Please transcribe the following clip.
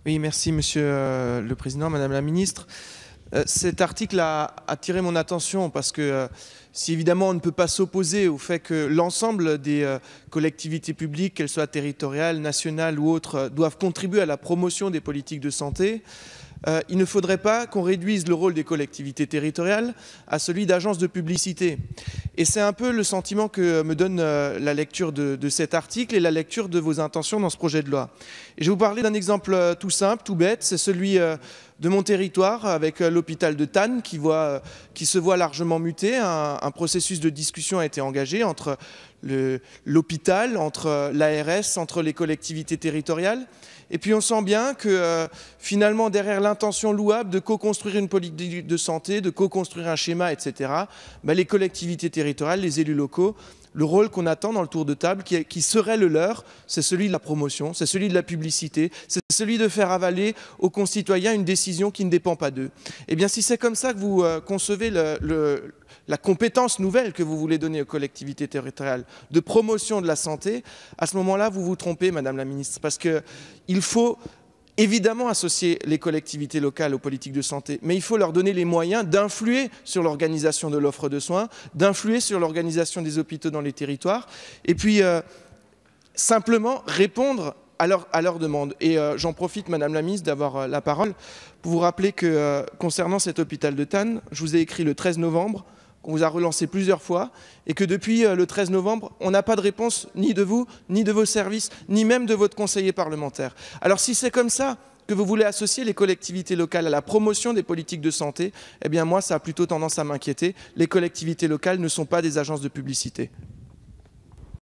Oui, merci Monsieur le Président, Madame la Ministre. Cet article a attiré mon attention parce que si évidemment on ne peut pas s'opposer au fait que l'ensemble des collectivités publiques, qu'elles soient territoriales, nationales ou autres, doivent contribuer à la promotion des politiques de santé, il ne faudrait pas qu'on réduise le rôle des collectivités territoriales à celui d'agences de publicité. Et c'est un peu le sentiment que me donne la lecture de cet article et la lecture de vos intentions dans ce projet de loi. Et je vais vous parler d'un exemple tout simple, tout bête, c'est celui de mon territoire avec l'hôpital de Thann qui se voit largement muté. Un processus de discussion a été engagé entre l'hôpital, entre l'ARS, entre les collectivités territoriales. Et puis on sent bien que finalement derrière l'intention louable de co-construire une politique de santé, de co-construire un schéma, etc., les collectivités territoriales, les élus locaux, le rôle qu'on attend dans le tour de table, qui serait le leur, c'est celui de la promotion, c'est celui de la publicité, c'est celui de faire avaler aux concitoyens une décision qui ne dépend pas d'eux. Eh bien, si c'est comme ça que vous concevez la compétence nouvelle que vous voulez donner aux collectivités territoriales de promotion de la santé, à ce moment-là, vous vous trompez, Madame la Ministre, parce qu'il faut évidemment associer les collectivités locales aux politiques de santé, mais il faut leur donner les moyens d'influer sur l'organisation de l'offre de soins, d'influer sur l'organisation des hôpitaux dans les territoires, et puis simplement répondre à leurs demandes. Et j'en profite, Madame la Ministre, d'avoir la parole pour vous rappeler que concernant cet hôpital de Thann, je vous ai écrit le 13 novembre, qu'on vous a relancé plusieurs fois, et que depuis le 13 novembre, on n'a pas de réponse ni de vous, ni de vos services, ni même de votre conseiller parlementaire. Alors si c'est comme ça que vous voulez associer les collectivités locales à la promotion des politiques de santé, eh bien moi, ça a plutôt tendance à m'inquiéter. Les collectivités locales ne sont pas des agences de publicité.